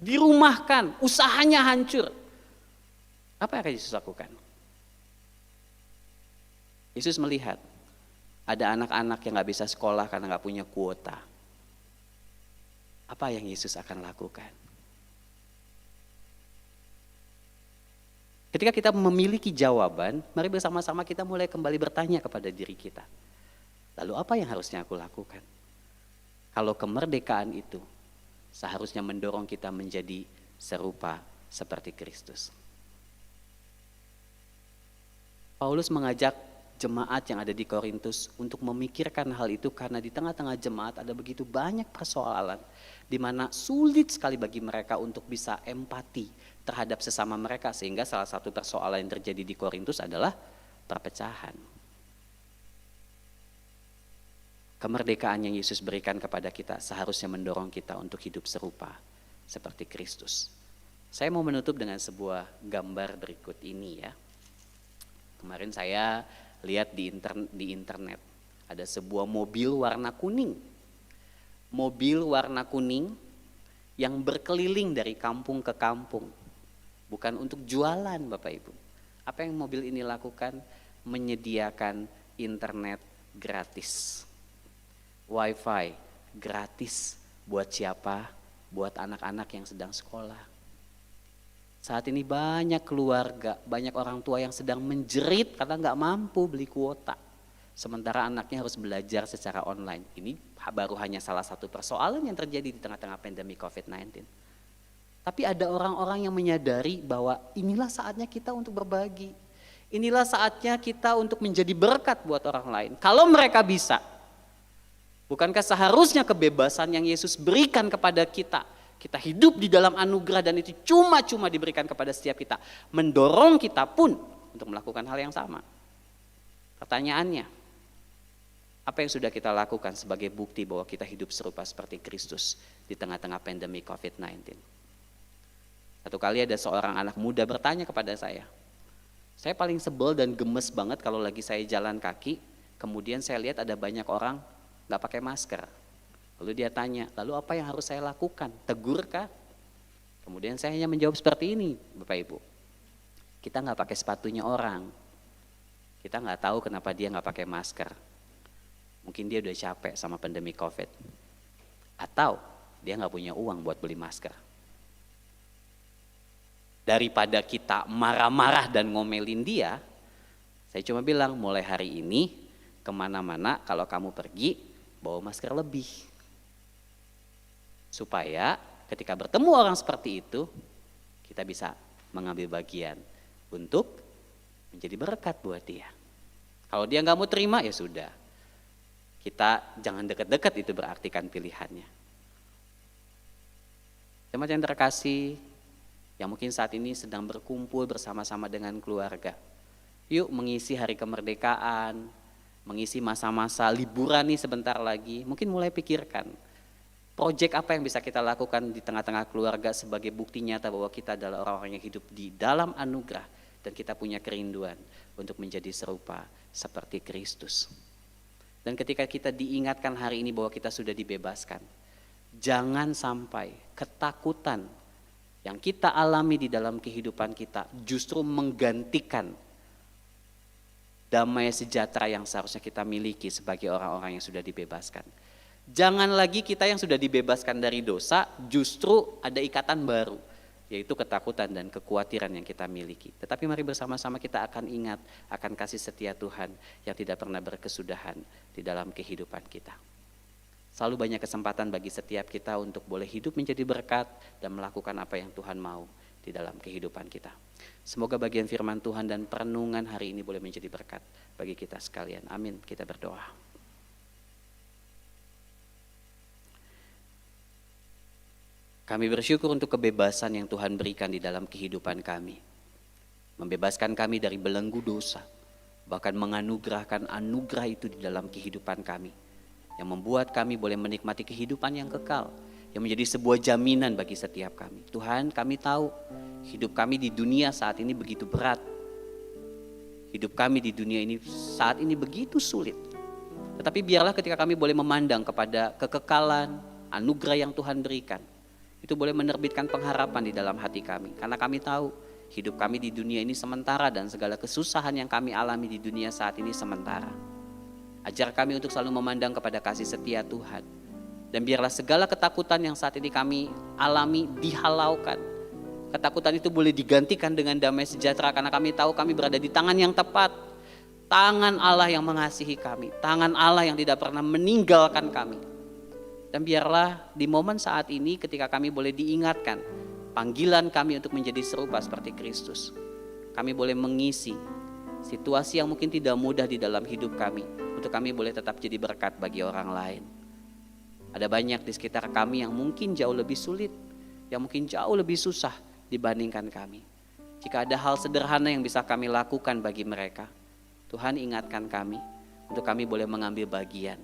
Speaker 2: dirumahkan, usahanya hancur. Apa yang akan Yesus lakukan? Yesus melihat ada anak-anak yang gak bisa sekolah karena gak punya kuota. Apa yang Yesus akan lakukan? Ketika kita memiliki jawaban, mari bersama-sama kita mulai kembali bertanya kepada diri kita. Lalu apa yang harusnya aku lakukan? Kalau kemerdekaan itu seharusnya mendorong kita menjadi serupa seperti Kristus. Paulus mengajak jemaat yang ada di Korintus untuk memikirkan hal itu karena di tengah-tengah jemaat ada begitu banyak persoalan. di mana sulit sekali bagi mereka untuk bisa empati terhadap sesama mereka, sehingga salah satu persoalan yang terjadi di Korintus adalah perpecahan. Kemerdekaan yang Yesus berikan kepada kita seharusnya mendorong kita untuk hidup serupa seperti Kristus. Saya mau menutup dengan sebuah gambar berikut ini ya. Kemarin saya lihat di internet ada sebuah mobil warna kuning. Mobil warna kuning yang berkeliling dari kampung ke kampung. Bukan untuk jualan Bapak Ibu. Apa yang mobil ini lakukan? Menyediakan internet gratis. Wifi gratis buat siapa? Buat anak-anak yang sedang sekolah. Saat ini banyak keluarga, banyak orang tua yang sedang menjerit karena nggak mampu beli kuota. Sementara anaknya harus belajar secara online. Ini baru hanya salah satu persoalan yang terjadi di tengah-tengah pandemi COVID-19. Tapi ada orang-orang yang menyadari bahwa inilah saatnya kita untuk berbagi. Inilah saatnya kita untuk menjadi berkat buat orang lain. Kalau mereka bisa, bukankah seharusnya kebebasan yang Yesus berikan kepada kita, kita hidup di dalam anugerah dan itu cuma-cuma diberikan kepada setiap kita, mendorong kita pun untuk melakukan hal yang sama. Pertanyaannya, apa yang sudah kita lakukan sebagai bukti bahwa kita hidup serupa seperti Kristus di tengah-tengah pandemi COVID-19? Satu kali ada seorang anak muda bertanya kepada saya paling sebel dan gemes banget kalau lagi saya jalan kaki, kemudian saya lihat ada banyak orang gak pakai masker. Lalu dia tanya, lalu apa yang harus saya lakukan? Tegur kah? Kemudian saya hanya menjawab seperti ini, Bapak Ibu. Kita gak pakai sepatunya orang. Kita gak tahu kenapa dia gak pakai masker. Mungkin dia udah capek sama pandemi COVID. Atau dia gak punya uang buat beli masker. Daripada kita marah-marah dan ngomelin dia, saya cuma bilang mulai hari ini kemana-mana kalau kamu pergi bawa masker lebih. Supaya ketika bertemu orang seperti itu, kita bisa mengambil bagian untuk menjadi berkat buat dia. Kalau dia nggak mau terima ya sudah. Kita jangan dekat-dekat, itu berarti kan pilihannya. Jemaat yang terkasih, yang mungkin saat ini sedang berkumpul bersama-sama dengan keluarga. Yuk mengisi hari kemerdekaan, mengisi masa-masa liburan nih sebentar lagi, mungkin mulai pikirkan proyek apa yang bisa kita lakukan di tengah-tengah keluarga sebagai bukti nyata bahwa kita adalah orang-orang yang hidup di dalam anugerah dan kita punya kerinduan untuk menjadi serupa seperti Kristus. Dan ketika kita diingatkan hari ini bahwa kita sudah dibebaskan, jangan sampai ketakutan yang kita alami di dalam kehidupan kita justru menggantikan damai sejahtera yang seharusnya kita miliki sebagai orang-orang yang sudah dibebaskan. Jangan lagi kita yang sudah dibebaskan dari dosa justru ada ikatan baru, yaitu ketakutan dan kekhawatiran yang kita miliki. Tetapi mari bersama-sama kita akan ingat akan kasih setia Tuhan yang tidak pernah berkesudahan di dalam kehidupan kita. Selalu banyak kesempatan bagi setiap kita untuk boleh hidup menjadi berkat dan melakukan apa yang Tuhan mau di dalam kehidupan kita. Semoga bagian firman Tuhan dan perenungan hari ini boleh menjadi berkat bagi kita sekalian. Amin. Kita berdoa. Kami bersyukur untuk kebebasan yang Tuhan berikan di dalam kehidupan kami. Membebaskan kami dari belenggu dosa, bahkan menganugerahkan anugerah itu di dalam kehidupan kami, yang membuat kami boleh menikmati kehidupan yang kekal, yang menjadi sebuah jaminan bagi setiap kami. Tuhan, kami tahu hidup kami di dunia saat ini begitu berat. Hidup kami di dunia ini saat ini begitu sulit. Tetapi biarlah ketika kami boleh memandang kepada kekekalan, anugerah yang Tuhan berikan, itu boleh menerbitkan pengharapan di dalam hati kami. Karena kami tahu hidup kami di dunia ini sementara dan segala kesusahan yang kami alami di dunia saat ini sementara. Ajar kami untuk selalu memandang kepada kasih setia Tuhan. Dan biarlah segala ketakutan yang saat ini kami alami dihalaukan. Ketakutan itu boleh digantikan dengan damai sejahtera karena kami tahu kami berada di tangan yang tepat. Tangan Allah yang mengasihi kami. Tangan Allah yang tidak pernah meninggalkan kami. Dan biarlah di momen saat ini ketika kami boleh diingatkan panggilan kami untuk menjadi serupa seperti Kristus. Kami boleh mengisi situasi yang mungkin tidak mudah di dalam hidup kami, untuk kami boleh tetap jadi berkat bagi orang lain. Ada banyak di sekitar kami yang mungkin jauh lebih sulit, yang mungkin jauh lebih susah dibandingkan kami. Jika ada hal sederhana yang bisa kami lakukan bagi mereka, Tuhan ingatkan kami untuk kami boleh mengambil bagian.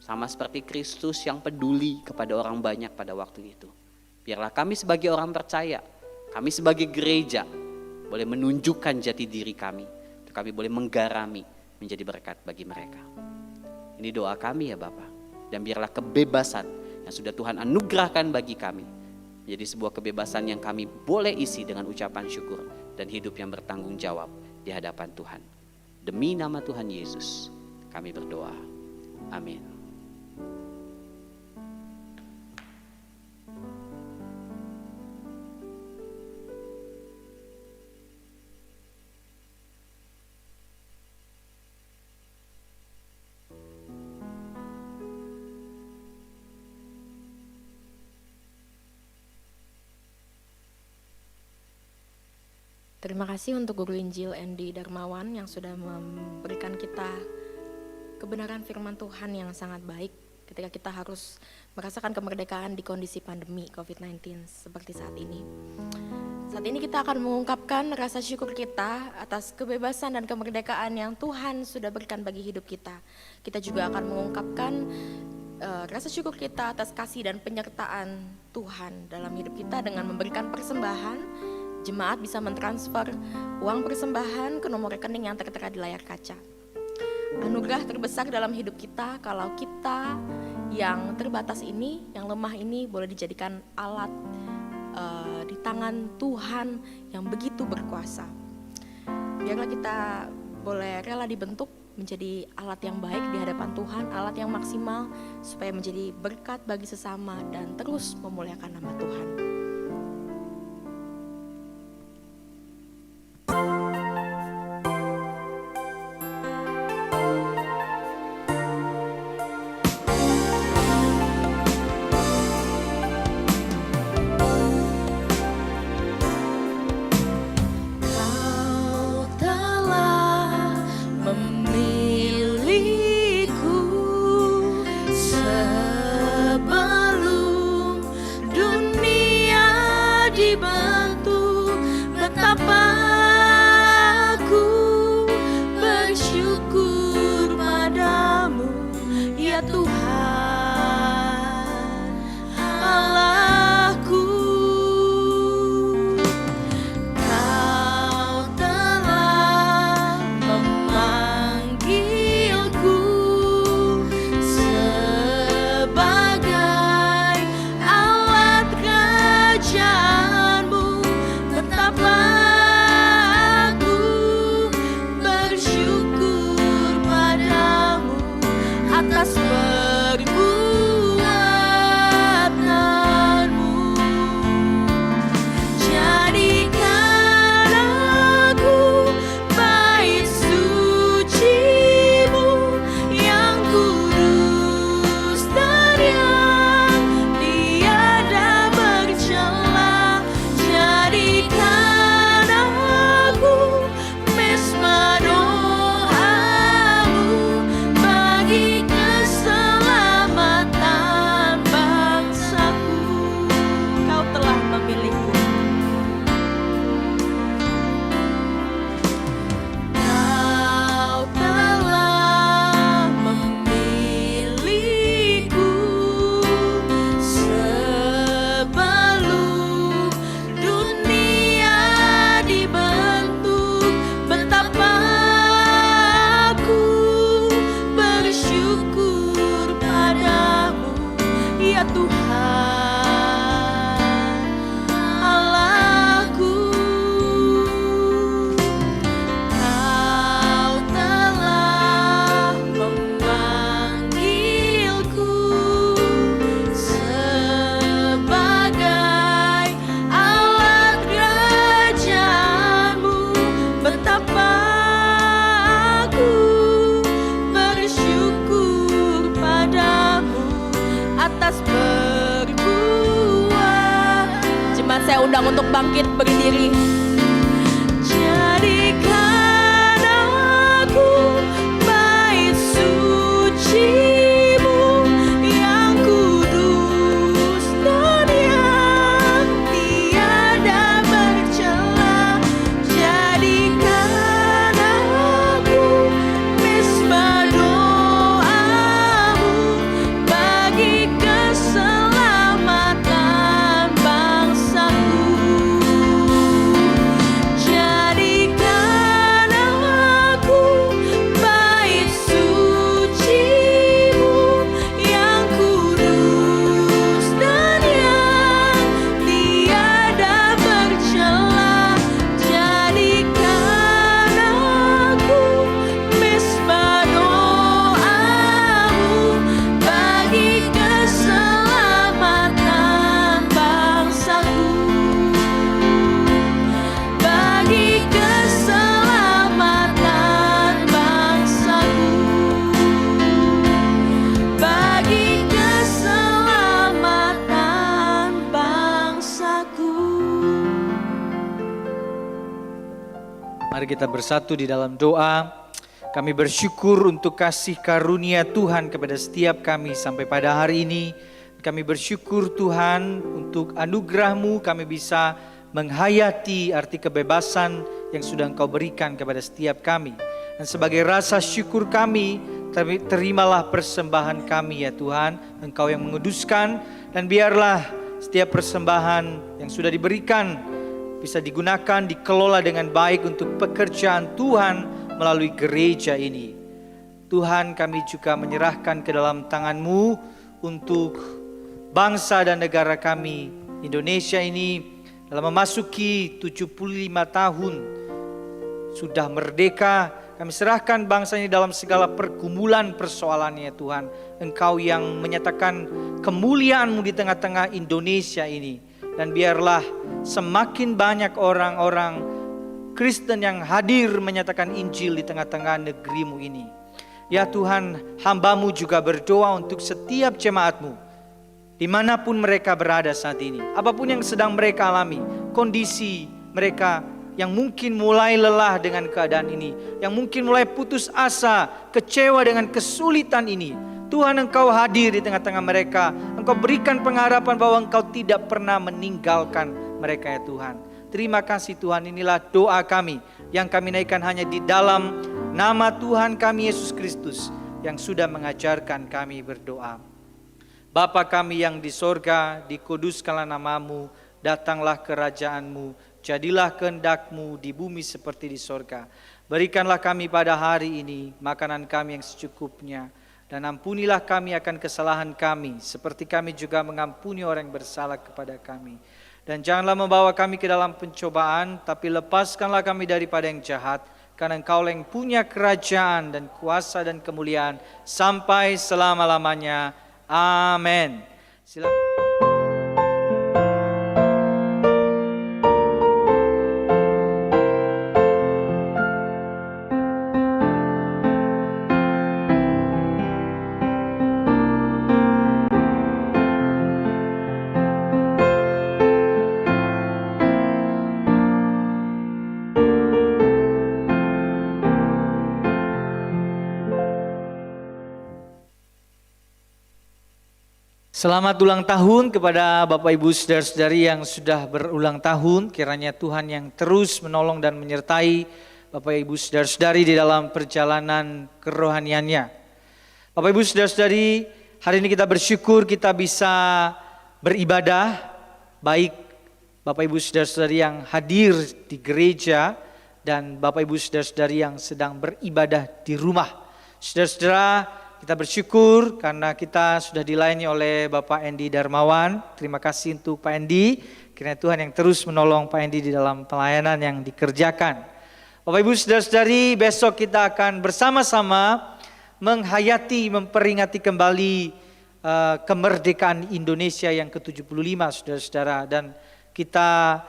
Speaker 2: Sama seperti Kristus yang peduli kepada orang banyak pada waktu itu. Biarlah kami sebagai orang percaya, kami sebagai gereja boleh menunjukkan jati diri kami. Untuk kami boleh menggarami menjadi berkat bagi mereka. Ini doa kami ya Bapa. Dan biarlah kebebasan yang sudah Tuhan anugerahkan bagi kami menjadi sebuah kebebasan yang kami boleh isi dengan ucapan syukur dan hidup yang bertanggung jawab di hadapan Tuhan. Demi nama Tuhan Yesus kami berdoa. Amin.
Speaker 1: Terima kasih untuk Guru Injil Andy Darmawan yang sudah memberikan kita kebenaran firman Tuhan yang sangat baik ketika kita harus merasakan kemerdekaan di kondisi pandemi COVID-19 seperti saat ini. Saat ini kita akan mengungkapkan rasa syukur kita atas kebebasan dan kemerdekaan yang Tuhan sudah berikan bagi hidup kita. Kita juga akan mengungkapkan rasa syukur kita atas kasih dan penyertaan Tuhan dalam hidup kita dengan memberikan persembahan. Jemaat bisa mentransfer uang persembahan ke nomor rekening yang tertera di layar kaca. Anugerah terbesar dalam hidup kita kalau kita yang terbatas ini, yang lemah ini boleh dijadikan alat di tangan Tuhan yang begitu berkuasa. Biarlah kita boleh rela dibentuk menjadi alat yang baik di hadapan Tuhan, alat yang maksimal supaya menjadi berkat bagi sesama dan terus memuliakan nama Tuhan. Saya undang untuk bangkit berdiri. Jadikan aku bait suci-Mu yang kudus.
Speaker 3: Mari kita bersatu di dalam doa. Kami bersyukur untuk kasih karunia Tuhan kepada setiap kami sampai pada hari ini. Kami bersyukur Tuhan untuk anugerah-Mu kami bisa menghayati arti kebebasan yang sudah Engkau berikan kepada setiap kami. Dan sebagai rasa syukur kami, terimalah persembahan kami ya Tuhan. Engkau yang menguduskan, dan biarlah setiap persembahan yang sudah diberikan bisa digunakan, dikelola dengan baik untuk pekerjaan Tuhan melalui gereja ini. Tuhan, kami juga menyerahkan ke dalam tangan-Mu untuk bangsa dan negara kami, Indonesia ini dalam memasuki 75 tahun sudah merdeka. Kami serahkan bangsa ini dalam segala pergumulan persoalannya Tuhan. Engkau yang menyatakan kemuliaan-Mu di tengah-tengah Indonesia ini. Dan biarlah semakin banyak orang-orang Kristen yang hadir menyatakan Injil di tengah-tengah negeri-Mu ini. Ya Tuhan, hamba-Mu juga berdoa untuk setiap jemaat-Mu, dimanapun mereka berada saat ini. Apapun yang sedang mereka alami, kondisi mereka yang mungkin mulai lelah dengan keadaan ini, yang mungkin mulai putus asa, kecewa dengan kesulitan ini. Tuhan, Engkau hadir di tengah-tengah mereka. Engkau berikan pengharapan bahwa Engkau tidak pernah meninggalkan mereka ya Tuhan. Terima kasih Tuhan, inilah doa kami yang kami naikkan hanya di dalam nama Tuhan kami Yesus Kristus yang sudah mengajarkan kami berdoa. Bapa kami yang di sorga, dikuduskanlah nama-Mu, datanglah kerajaan-Mu, jadilah kehendak-Mu di bumi seperti di sorga. Berikanlah kami pada hari ini makanan kami yang secukupnya. Dan ampunilah kami akan kesalahan kami, seperti kami juga mengampuni orang yang bersalah kepada kami. Dan janganlah membawa kami ke dalam pencobaan, tapi lepaskanlah kami daripada yang jahat. Karena Engkau yang punya kerajaan dan kuasa dan kemuliaan sampai selama-lamanya. Amin. Silakan. Selamat ulang tahun kepada Bapak Ibu Saudara-saudari yang sudah berulang tahun. Kiranya Tuhan yang terus menolong dan menyertai Bapak Ibu Saudara-saudari di dalam perjalanan kerohaniannya. Bapak Ibu Saudara-saudari, hari ini kita bersyukur kita bisa beribadah. Baik Bapak Ibu Saudara-saudari yang hadir di gereja dan Bapak Ibu Saudara-saudari yang sedang beribadah di rumah. Saudara-saudara, kita bersyukur karena kita sudah dilayani oleh Bapak Endi Darmawan. Terima kasih untuk Pak Endi. Kiranya Tuhan yang terus menolong Pak Endi di dalam pelayanan yang dikerjakan. Bapak Ibu Saudara-saudari, besok kita akan bersama-sama menghayati, memperingati kembali kemerdekaan Indonesia yang ke-75, saudara-saudara. Dan kita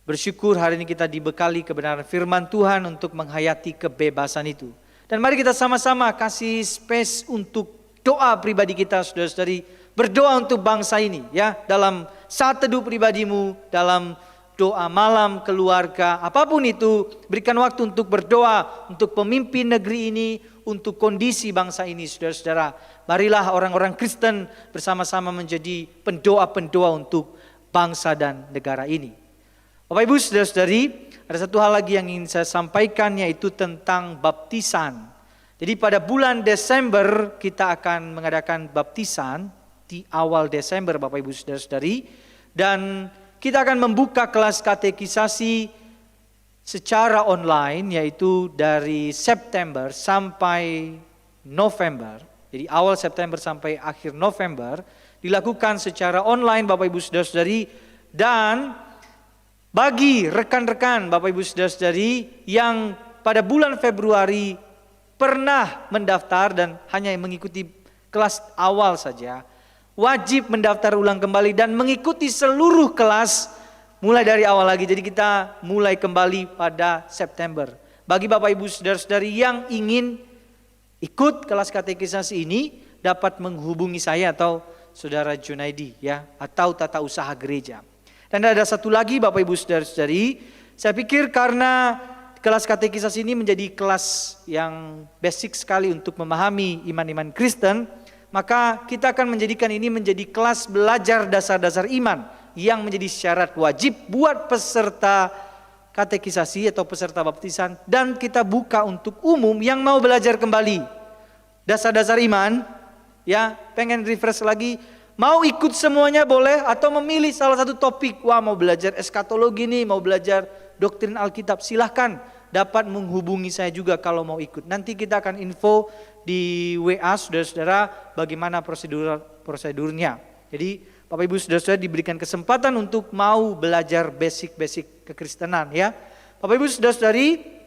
Speaker 3: bersyukur hari ini kita dibekali kebenaran firman Tuhan untuk menghayati kebebasan itu. Dan mari kita sama-sama kasih space untuk doa pribadi kita, saudara-saudari. Berdoa untuk bangsa ini ya, dalam saat teduh pribadimu, dalam doa malam keluarga, apapun itu, berikan waktu untuk berdoa untuk pemimpin negeri ini, untuk kondisi bangsa ini, saudara-saudara. Marilah orang-orang Kristen bersama-sama menjadi pendoa-pendoa untuk bangsa dan negara ini. Bapak Ibu saudara-saudari, ada satu hal lagi yang ingin saya sampaikan, yaitu tentang baptisan. Jadi pada bulan Desember kita akan mengadakan baptisan di awal Desember Bapak Ibu saudara-saudari. Dan kita akan membuka kelas katekisasi secara online, yaitu dari September sampai November. Jadi awal September sampai akhir November dilakukan secara online Bapak Ibu saudara-saudari. Dan bagi rekan-rekan Bapak Ibu Saudara-saudari yang pada bulan Februari pernah mendaftar dan hanya mengikuti kelas awal saja, wajib mendaftar ulang kembali dan mengikuti seluruh kelas mulai dari awal lagi. Jadi kita mulai kembali pada September. Bagi Bapak Ibu Saudara-saudari yang ingin ikut kelas katekisasi ini dapat menghubungi saya atau Saudara Junaidi ya, atau tata usaha gereja. Dan ada satu lagi Bapak Ibu Saudara-saudari, saya pikir karena kelas katekisasi ini menjadi kelas yang basic sekali untuk memahami iman-iman Kristen, maka kita akan menjadikan ini menjadi kelas belajar dasar-dasar iman yang menjadi syarat wajib buat peserta katekisasi atau peserta baptisan, dan kita buka untuk umum yang mau belajar kembali dasar-dasar iman, ya, pengen refresh lagi, mau ikut semuanya boleh, atau memilih salah satu topik. Wah, mau belajar eskatologi nih, mau belajar doktrin Alkitab, silahkan dapat menghubungi saya juga kalau mau ikut. Nanti kita akan info di WA saudara-saudara bagaimana prosedurnya. Jadi Bapak Ibu saudara-saudara diberikan kesempatan untuk mau belajar basic-basic kekristenan, ya. Bapak Ibu saudara-saudari,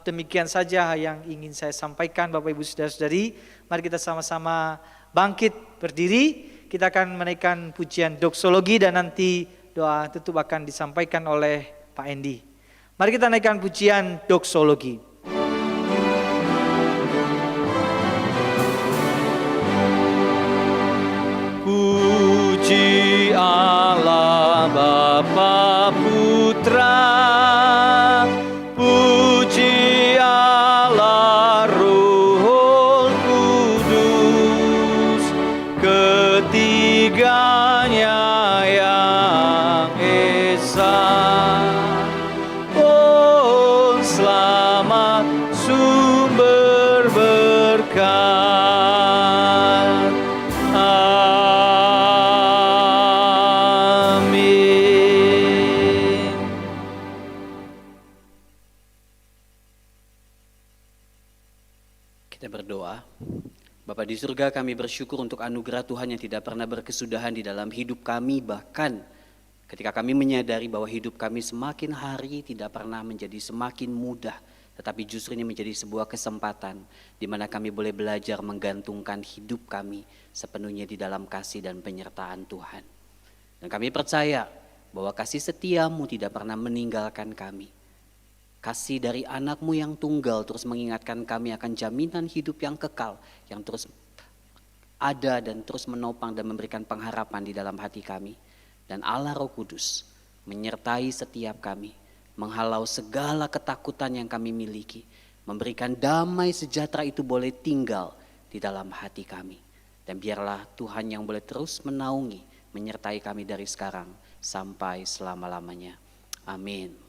Speaker 3: demikian saja yang ingin saya sampaikan. Bapak Ibu saudara-saudari, mari kita sama-sama bangkit berdiri. Kita akan menaikkan pujian doksologi dan nanti doa tutup akan disampaikan oleh Pak Endi. Mari kita naikkan pujian doksologi. Puji Allah Bapa Putra, puji Allah Roh Kudus, ketiganya yang esa. Oh, selamat sumber berkat. Amin.
Speaker 2: Kita berdoa. Bapa di surga, kami bersyukur untuk anugerah Tuhan yang tidak pernah berkesudahan di dalam hidup kami, bahkan ketika kami menyadari bahwa hidup kami semakin hari tidak pernah menjadi semakin mudah, tetapi justru ini menjadi sebuah kesempatan di mana kami boleh belajar menggantungkan hidup kami sepenuhnya di dalam kasih dan penyertaan Tuhan. Dan kami percaya bahwa kasih setiamu tidak pernah meninggalkan kami. Kasih dari anakmu yang tunggal terus mengingatkan kami akan jaminan hidup yang kekal, yang terus ada dan terus menopang dan memberikan pengharapan di dalam hati kami. Dan Allah Roh Kudus menyertai setiap kami, menghalau segala ketakutan yang kami miliki, memberikan damai sejahtera itu boleh tinggal di dalam hati kami. Dan biarlah Tuhan yang boleh terus menaungi, menyertai kami dari sekarang sampai selama-lamanya. Amin.